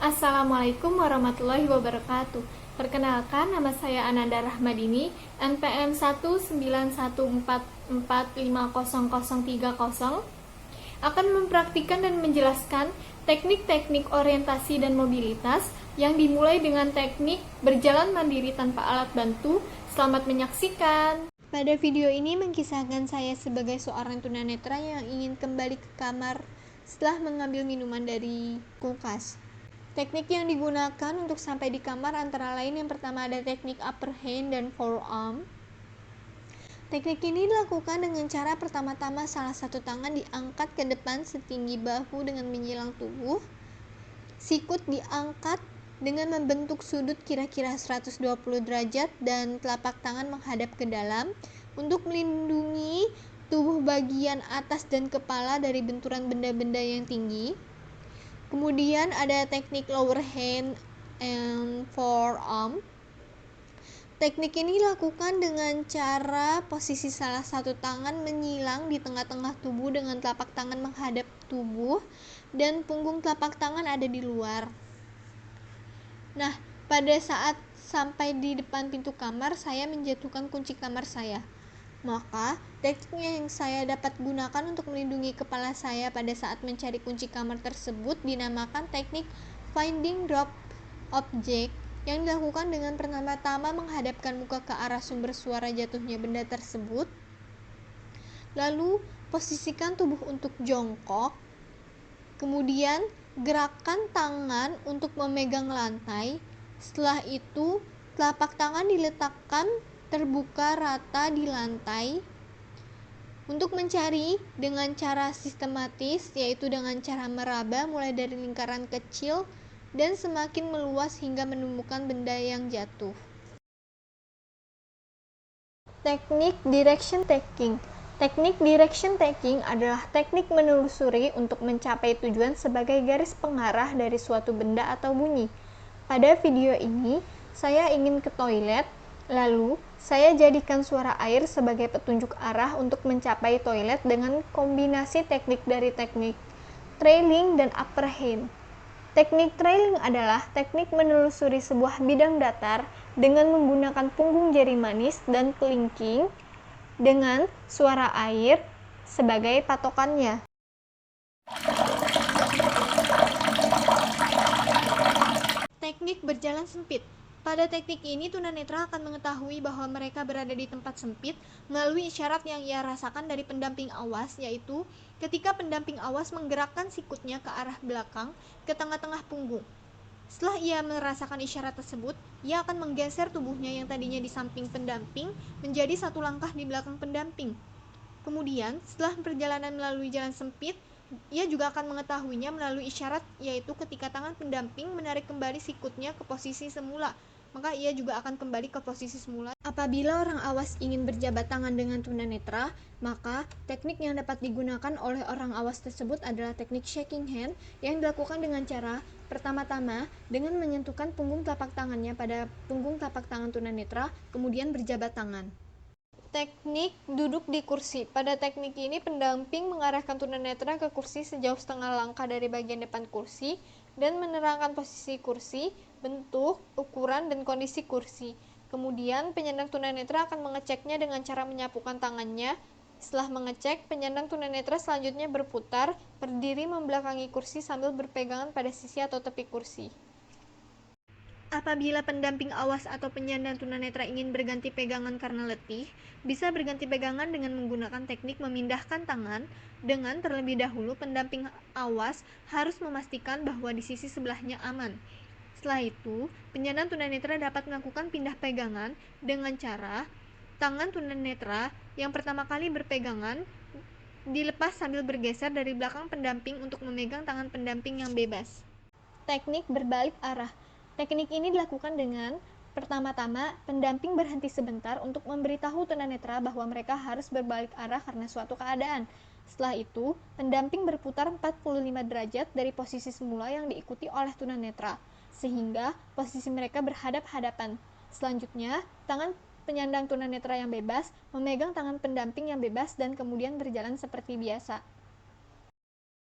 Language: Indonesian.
Assalamualaikum warahmatullahi wabarakatuh. Perkenalkan, nama saya Ananda Rahmadini, NPM 191445030, akan mempraktikkan dan menjelaskan teknik-teknik orientasi dan mobilitas yang dimulai dengan teknik berjalan mandiri tanpa alat bantu. Selamat menyaksikan. Pada video ini mengkisahkan saya sebagai seorang tunanetra yang ingin kembali ke kamar setelah mengambil minuman dari kulkas. Teknik yang digunakan untuk sampai di kamar antara lain yang pertama ada teknik upper hand dan forearm. Teknik ini dilakukan dengan cara pertama-tama salah satu tangan diangkat ke depan setinggi bahu dengan menyilang tubuh. Sikut diangkat dengan membentuk sudut kira-kira 120 derajat dan telapak tangan menghadap ke dalam untuk melindungi tubuh bagian atas dan kepala dari benturan benda-benda yang tinggi. Kemudian ada teknik lower hand and forearm. Teknik ini dilakukan dengan cara posisi salah satu tangan menyilang di tengah-tengah tubuh dengan telapak tangan menghadap tubuh dan punggung telapak tangan ada di luar. Nah, pada saat sampai di depan pintu kamar, saya menjatuhkan kunci kamar saya. Maka, teknik yang saya dapat gunakan untuk melindungi kepala saya pada saat mencari kunci kamar tersebut dinamakan teknik finding drop object, yang dilakukan dengan pertama-tama menghadapkan muka ke arah sumber suara jatuhnya benda tersebut. Lalu, posisikan tubuh untuk jongkok. Kemudian, gerakan tangan untuk memegang lantai. Setelah itu, telapak tangan diletakkan terbuka rata di lantai untuk mencari dengan cara sistematis, yaitu dengan cara meraba mulai dari lingkaran kecil dan semakin meluas hingga menemukan benda yang jatuh. Teknik direction taking. Teknik direction taking adalah teknik menelusuri untuk mencapai tujuan sebagai garis pengarah dari suatu benda atau bunyi. Pada video ini, saya ingin ke toilet. Lalu, saya jadikan suara air sebagai petunjuk arah untuk mencapai toilet dengan kombinasi teknik dari teknik trailing dan upper hand. Teknik trailing adalah teknik menelusuri sebuah bidang datar dengan menggunakan punggung jari manis dan kelingking dengan suara air sebagai patokannya. Teknik berjalan sempit. Pada teknik ini, tunanetra akan mengetahui bahwa mereka berada di tempat sempit melalui isyarat yang ia rasakan dari pendamping awas, yaitu ketika pendamping awas menggerakkan sikutnya ke arah belakang ke tengah-tengah punggung. Setelah ia merasakan isyarat tersebut, ia akan menggeser tubuhnya yang tadinya di samping pendamping menjadi satu langkah di belakang pendamping. Kemudian, setelah perjalanan melalui jalan sempit, ia juga akan mengetahuinya melalui isyarat, yaitu ketika tangan pendamping menarik kembali sikutnya ke posisi semula, maka ia juga akan kembali ke posisi semula. Apabila orang awas ingin berjabat tangan dengan tunanetra, maka teknik yang dapat digunakan oleh orang awas tersebut adalah teknik shaking hand yang dilakukan dengan cara pertama-tama dengan menyentuhkan punggung telapak tangannya pada punggung telapak tangan tunanetra, kemudian berjabat tangan. Teknik duduk di kursi. Pada teknik ini, pendamping mengarahkan tunanetra ke kursi sejauh setengah langkah dari bagian depan kursi dan menerangkan posisi kursi, bentuk, ukuran, dan kondisi kursi. Kemudian, penyandang tunanetra akan mengeceknya dengan cara menyapukan tangannya. Setelah mengecek, penyandang tunanetra selanjutnya berputar, berdiri membelakangi kursi sambil berpegangan pada sisi atau tepi kursi. Apabila pendamping awas atau penyandang tunanetra ingin berganti pegangan karena letih, bisa berganti pegangan dengan menggunakan teknik memindahkan tangan. Dengan terlebih dahulu pendamping awas harus memastikan bahwa di sisi sebelahnya aman. Setelah itu, penyandang tunanetra dapat melakukan pindah pegangan dengan cara tangan tunanetra yang pertama kali berpegangan dilepas sambil bergeser dari belakang pendamping untuk memegang tangan pendamping yang bebas. Teknik berbalik arah. Teknik ini dilakukan dengan pertama-tama pendamping berhenti sebentar untuk memberitahu tunanetra bahwa mereka harus berbalik arah karena suatu keadaan. Setelah itu, pendamping berputar 45 derajat dari posisi semula yang diikuti oleh tunanetra, sehingga posisi mereka berhadap-hadapan. Selanjutnya, tangan penyandang tunanetra yang bebas memegang tangan pendamping yang bebas dan kemudian berjalan seperti biasa.